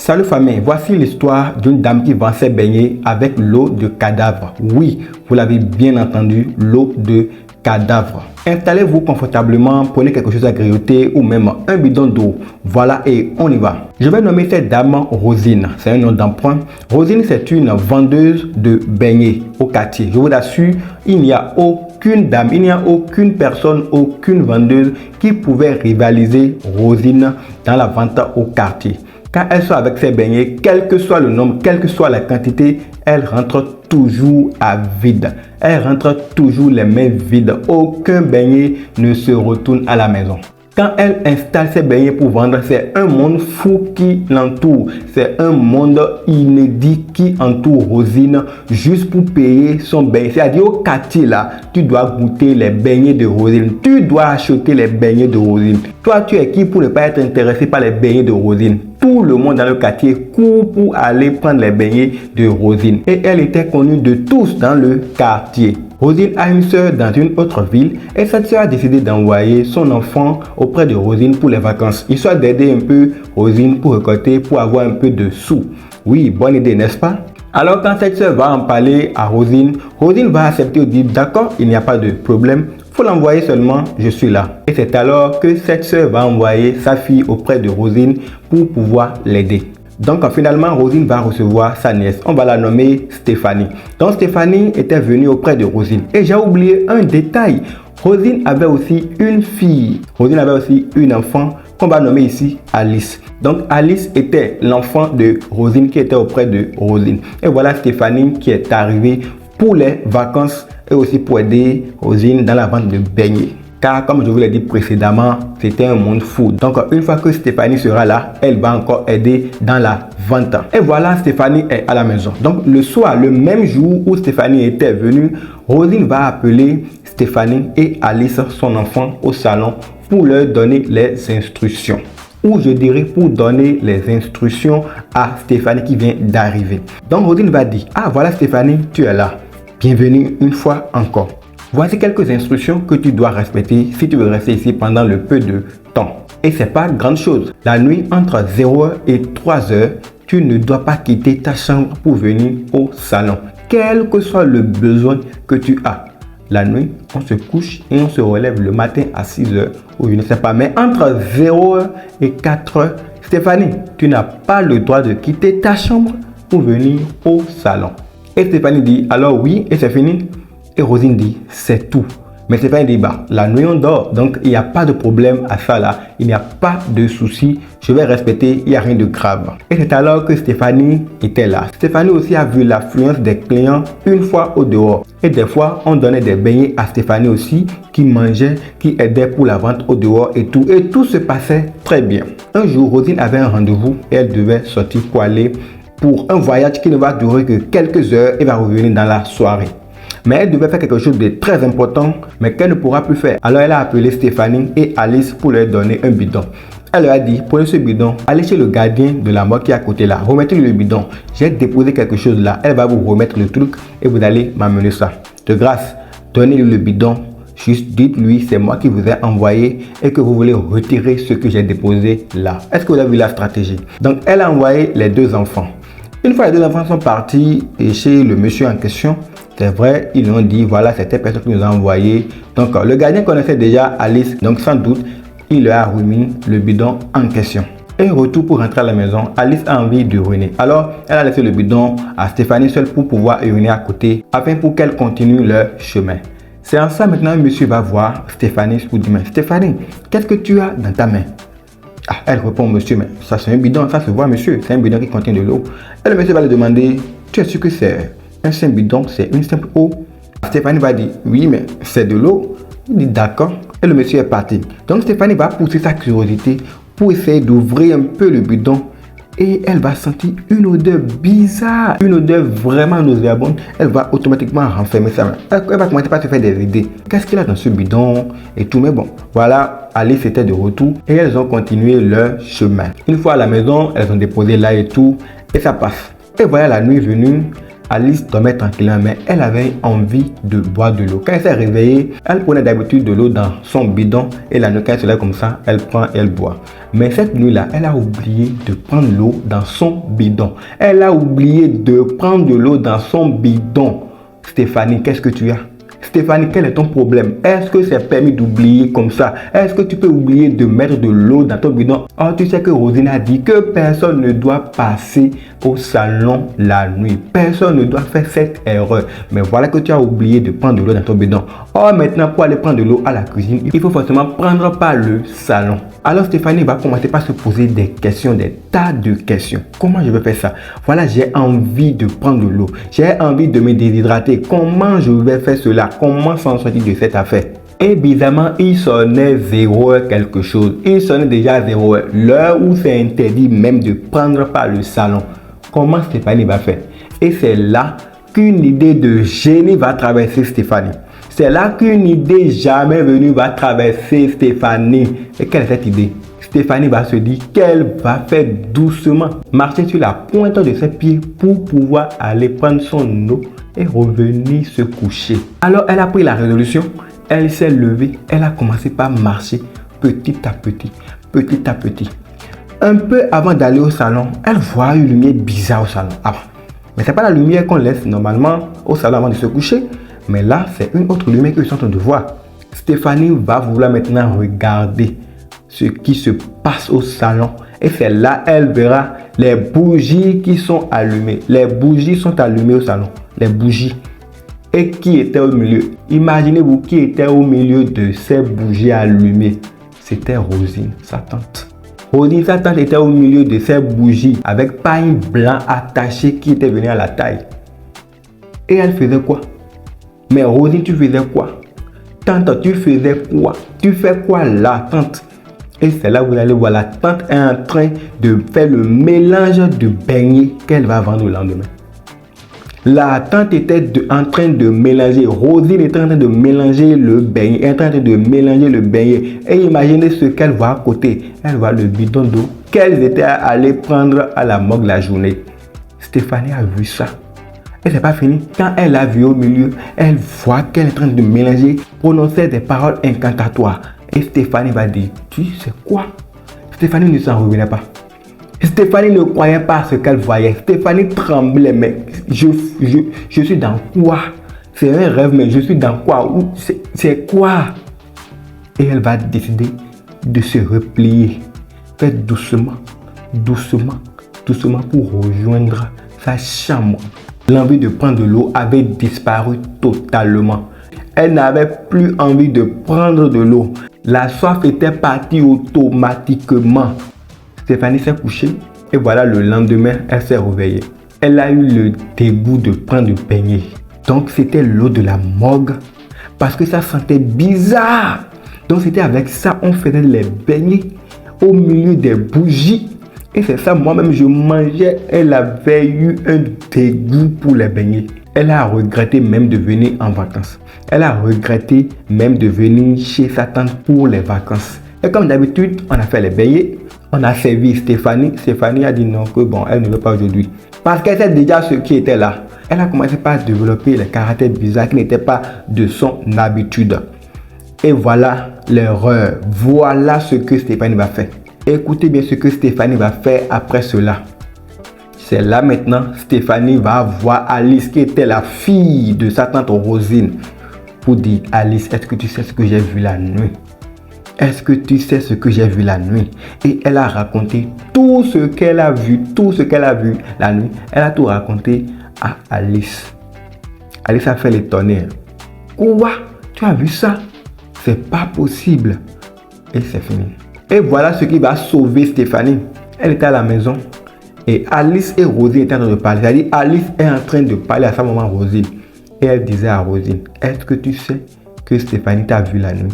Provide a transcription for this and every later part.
Salut famille, voici l'histoire d'une dame qui vend ses beignets avec l'eau de cadavre. Oui, vous l'avez bien entendu, l'eau de cadavre. Installez-vous confortablement, prenez quelque chose à grignoter ou même un bidon d'eau. Voilà et on y va. Je vais nommer cette dame Rosine, c'est un nom d'emprunt. Rosine, c'est une vendeuse de beignets au quartier. Je vous assure, il n'y a aucune dame, il n'y a aucune personne, aucune vendeuse qui pouvait rivaliser Rosine dans la vente au quartier. Quand elle sort avec ses beignets, quel que soit le nombre, quelle que soit la quantité, elle rentre toujours à vide. Elle rentre toujours les mains vides. Aucun beignet ne se retourne à la maison. Quand elle installe ses beignets pour vendre, c'est un monde fou qui l'entoure. C'est un monde inédit qui entoure Rosine juste pour payer son beignet. C'est-à-dire au quartier là, tu dois goûter les beignets de Rosine. Tu dois acheter les beignets de Rosine. Toi, tu es qui pour ne pas être intéressé par les beignets de Rosine? Tout le monde dans le quartier court pour aller prendre les beignets de Rosine. Et elle était connue de tous dans le quartier. Rosine a une sœur dans une autre ville et cette sœur a décidé d'envoyer son enfant auprès de Rosine pour les vacances, histoire d'aider un peu Rosine pour récolter, pour avoir un peu de sous. Oui, bonne idée, n'est-ce pas? Alors quand cette sœur va en parler à Rosine, Rosine va accepter et dire d'accord, il n'y a pas de problème, faut l'envoyer seulement, je suis là. Et c'est alors que cette sœur va envoyer sa fille auprès de Rosine pour pouvoir l'aider. Donc finalement, Rosine va recevoir sa nièce. On va la nommer Stéphanie. Donc Stéphanie était venue auprès de Rosine. Et j'ai oublié un détail. Rosine avait aussi une fille. Rosine avait aussi une enfant qu'on va nommer ici Alice. Donc Alice était l'enfant de Rosine qui était auprès de Rosine. Et voilà Stéphanie qui est arrivée pour les vacances et aussi pour aider Rosine dans la vente de beignets. Car comme je vous l'ai dit précédemment, c'était un monde fou. Donc une fois que Stéphanie sera là, elle va encore aider dans la vente. Et voilà, Stéphanie est à la maison. Donc le soir, le même jour où Stéphanie était venue, Rosine va appeler Stéphanie et Alice, son enfant, au salon pour leur donner les instructions. Ou je dirais pour donner les instructions à Stéphanie qui vient d'arriver. Donc Rosine va dire, ah voilà Stéphanie, tu es là. Bienvenue une fois encore. Voici quelques instructions que tu dois respecter si tu veux rester ici pendant le peu de temps. Et c'est pas grande chose. La nuit entre 0h et 3h, tu ne dois pas quitter ta chambre pour venir au salon. Quel que soit le besoin que tu as. La nuit, on se couche et on se relève le matin à 6h ou je ne sais pas. Mais entre 0h et 4h, Stéphanie, tu n'as pas le droit de quitter ta chambre pour venir au salon. Et Stéphanie dit, alors oui, et c'est fini. Et Rosine dit, c'est tout. Mais Stéphanie dit, bah, la nuit on dort, donc il n'y a pas de problème à ça là. Il n'y a pas de souci, je vais respecter, il n'y a rien de grave. Et c'est alors que Stéphanie était là. Stéphanie aussi a vu l'affluence des clients une fois au dehors. Et des fois, on donnait des beignets à Stéphanie aussi, qui mangeait, qui aidait pour la vente au dehors et tout. Et tout se passait très bien. Un jour, Rosine avait un rendez-vous et elle devait sortir pour aller pour un voyage qui ne va durer que quelques heures et va revenir dans la soirée. Mais elle devait faire quelque chose de très important, mais qu'elle ne pourra plus faire. Alors elle a appelé Stéphanie et Alice pour leur donner un bidon. Elle leur a dit, prenez ce bidon, allez chez le gardien de la mort qui est à côté là, remettez-lui le bidon. J'ai déposé quelque chose là, elle va vous remettre le truc et vous allez m'amener ça. De grâce, donnez-lui le bidon, juste dites-lui c'est moi qui vous ai envoyé et que vous voulez retirer ce que j'ai déposé là. Est-ce que vous avez vu la stratégie? Donc elle a envoyé les deux enfants. Une fois les deux enfants sont partis et chez le monsieur en question, c'est vrai, ils ont dit, voilà, c'était personne qui nous a envoyé. Donc, le gardien connaissait déjà Alice. Donc, sans doute, il leur a remis le bidon en question. Et retour pour rentrer à la maison, Alice a envie d'uriner. Alors, elle a laissé le bidon à Stéphanie seule pour pouvoir uriner à côté, afin pour qu'elle continue leur chemin. C'est en ça maintenant, monsieur va voir Stéphanie pour dire, mais Stéphanie, qu'est-ce que tu as dans ta main? Ah, elle répond, monsieur, mais ça c'est un bidon, ça se voit, monsieur. C'est un bidon qui contient de l'eau. Et le monsieur va lui demander, tu es sûr que c'est un simple bidon, c'est une simple eau? Stéphanie va dire, oui, mais c'est de l'eau. Il dit, d'accord. Et le monsieur est parti. Donc Stéphanie va pousser sa curiosité pour essayer d'ouvrir un peu le bidon. Et elle va sentir une odeur bizarre, une odeur vraiment nauséabonde. Elle va automatiquement renfermer sa main. Elle va commencer par se faire des idées. Qu'est-ce qu'il y a dans ce bidon et tout. Mais bon, voilà, Alice était de retour et elles ont continué leur chemin. Une fois à la maison, elles ont déposé là et tout et ça passe. Et voilà la nuit venue. Alice dormait tranquillement, mais elle avait envie de boire de l'eau. Quand elle s'est réveillée, elle prenait d'habitude de l'eau dans son bidon et la nuit quand elle se lève comme ça, elle prend et elle boit. Mais cette nuit-là, elle a oublié de prendre l'eau dans son bidon. Elle a oublié de prendre de l'eau dans son bidon. Stéphanie, qu'est-ce que tu as? Stéphanie, quel est ton problème? Est-ce que c'est permis d'oublier comme ça? Est-ce que tu peux oublier de mettre de l'eau dans ton bidon? Oh, tu sais que Rosine a dit que personne ne doit passer au salon la nuit. Personne ne doit faire cette erreur. Mais voilà que tu as oublié de prendre de l'eau dans ton bidon. Oh, maintenant, pour aller prendre de l'eau à la cuisine, il faut forcément prendre par le salon. Alors Stéphanie va commencer par se poser des questions, des tas de questions. Comment je vais faire ça? Voilà, j'ai envie de prendre de l'eau. J'ai envie de me déshydrater. Comment je vais faire cela? Comment s'en sortir de cette affaire? Et bizarrement, il sonnait 0 heure quelque chose. Il sonnait déjà 0 heure. L'heure où c'est interdit même de prendre par le salon. Comment Stéphanie va faire? Et c'est là qu'une idée de génie va traverser Stéphanie. C'est là qu'une idée jamais venue va traverser Stéphanie. Et quelle est cette idée? Stéphanie va se dire qu'elle va faire doucement, marcher sur la pointe de ses pieds pour pouvoir aller prendre son eau et revenir se coucher. Alors elle a pris la résolution, elle s'est levée, elle a commencé par marcher petit à petit, petit à petit. Un peu avant d'aller au salon, elle voit une lumière bizarre au salon. Ah, mais c'est pas la lumière qu'on laisse normalement au salon avant de se coucher. Mais là, c'est une autre lumière qu'ils sont en train de voir. Stéphanie va vouloir maintenant regarder ce qui se passe au salon. Et c'est là elle verra les bougies qui sont allumées. Les bougies sont allumées au salon. Les bougies. Et qui était au milieu? Imaginez-vous qui était au milieu de ces bougies allumées. C'était Rosine, sa tante. Rosine, sa tante était au milieu de ces bougies avec paille blanc attaché qui était venu à la taille. Et elle faisait quoi? Mais Rosine, tu faisais quoi? Tante, tu faisais quoi? Tu fais quoi là, tante? Et c'est là où vous allez voir, la tante est en train de faire le mélange de beignets qu'elle va vendre le lendemain. La tante était en train de mélanger, Rosine était en train de mélanger le beignet, en train de mélanger le beignet. Et imaginez ce qu'elle voit à côté. Elle voit le bidon d'eau qu'elle était allée prendre à la morgue la journée. Stéphanie a vu ça. Et c'est pas fini. Quand elle a vu au milieu, elle voit qu'elle est en train de mélanger, prononcer des paroles incantatoires. Et Stéphanie va dire, tu sais quoi? Stéphanie ne s'en revenait pas. Stéphanie ne croyait pas ce qu'elle voyait. Stéphanie tremblait, mais je suis dans quoi? C'est un rêve, mais je suis dans quoi? C'est quoi? Et elle va décider de se replier. Faire doucement, doucement, doucement pour rejoindre sa chambre. L'envie de prendre de l'eau avait disparu totalement. Elle n'avait plus envie de prendre de l'eau. La soif était partie automatiquement. Stéphanie s'est couchée et voilà, le lendemain, elle s'est réveillée. Elle a eu le dégoût de prendre du beignet. Donc c'était l'eau de la morgue parce que ça sentait bizarre. Donc c'était avec ça on faisait les beignets au milieu des bougies. Et c'est ça, moi-même je mangeais. Elle avait eu un dégoût pour les beignets. Elle a regretté même de venir en vacances. Elle a regretté même de venir chez sa tante pour les vacances. Et comme d'habitude, on a fait les beignets. On a servi Stéphanie. Stéphanie a dit non, que bon, elle ne veut pas aujourd'hui. Parce qu'elle sait déjà ce qui était là. Elle a commencé par développer les caractères bizarres qui n'étaient pas de son habitude. Et voilà l'erreur. Voilà ce que Stéphanie va faire. Écoutez bien ce que Stéphanie va faire après cela. C'est là maintenant, Stéphanie va voir Alice qui était la fille de sa tante Rosine pour dire, Alice, est-ce que tu sais ce que j'ai vu la nuit? Est-ce que tu sais ce que j'ai vu la nuit? Et elle a raconté tout ce qu'elle a vu, tout ce qu'elle a vu la nuit. Elle a tout raconté à Alice. Alice a fait l'étonner. Quoi? Tu as vu ça? C'est pas possible. Et c'est fini. Et voilà ce qui va sauver Stéphanie. Elle était à la maison et Alice et Rosine étaient en train de parler. C'est-à-dire Alice est en train de parler à sa maman Rosine. Et elle disait à Rosine, est-ce que tu sais que Stéphanie t'a vu la nuit?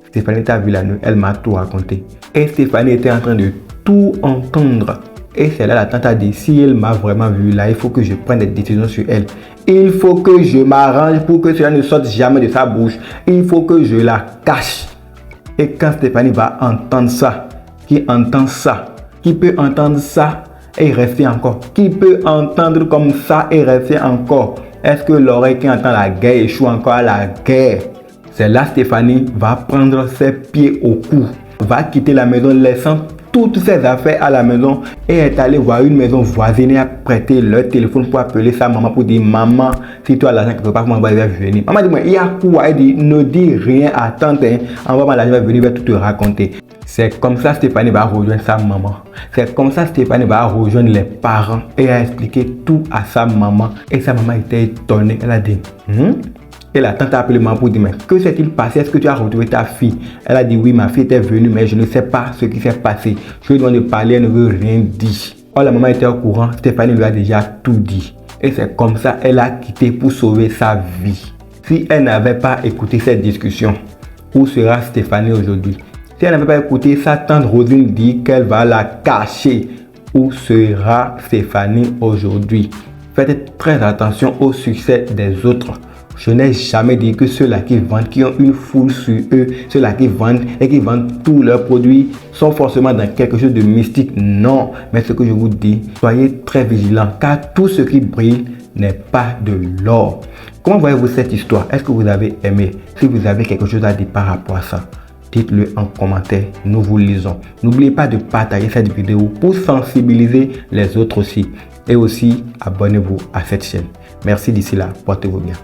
Stéphanie t'a vu la nuit, elle m'a tout raconté. Et Stéphanie était en train de tout entendre. Et c'est là la tante a dit, si elle m'a vraiment vu là, il faut que je prenne des décisions sur elle. Il faut que je m'arrange pour que cela ne sorte jamais de sa bouche. Il faut que je la cache. Et quand Stéphanie va entendre ça, qui entend ça, qui peut entendre ça, et rester encore? Qui peut entendre comme ça et rester encore? Est-ce que l'oreille qui entend la guerre échoue encore à la guerre? C'est là Stéphanie va prendre ses pieds au cou, va quitter la maison laissant toutes ses affaires à la maison et est allée voir une maison voisine et a prêté leur téléphone pour appeler sa maman pour dire: maman, si tu as l'argent quelque part, maman va venir. Maman dit: moi, il y a quoi? Elle dit: ne dis rien à tante, envoie-moi l'argent, va venir, va tout te raconter. C'est comme ça Stéphanie va rejoindre sa maman. C'est comme ça Stéphanie va rejoindre les parents et a expliqué tout à sa maman. Et sa maman était étonnée. Elle a dit: Et la tante a appelé maman pour dire: mais que s'est-il passé? Est-ce que tu as retrouvé ta fille? Elle a dit: oui, ma fille était venue, mais je ne sais pas ce qui s'est passé. Je lui demande de parler, elle ne veut rien dire. Or, la maman était au courant, Stéphanie lui a déjà tout dit. Et c'est comme ça qu'elle a quitté pour sauver sa vie. Si elle n'avait pas écouté cette discussion, où sera Stéphanie aujourd'hui? Si elle n'avait pas écouté sa tante Rosine dit qu'elle va la cacher, où sera Stéphanie aujourd'hui? Faites très attention au succès des autres. Je n'ai jamais dit que ceux-là qui vendent, qui ont une foule sur eux, ceux-là qui vendent et qui vendent tous leurs produits sont forcément dans quelque chose de mystique. Non, mais ce que je vous dis, soyez très vigilants car tout ce qui brille n'est pas de l'or. Comment voyez-vous cette histoire? Est-ce que vous avez aimé? Si vous avez quelque chose à dire par rapport à ça, dites-le en commentaire, nous vous lisons. N'oubliez pas de partager cette vidéo pour sensibiliser les autres aussi. Et aussi, abonnez-vous à cette chaîne. Merci, d'ici là, portez-vous bien.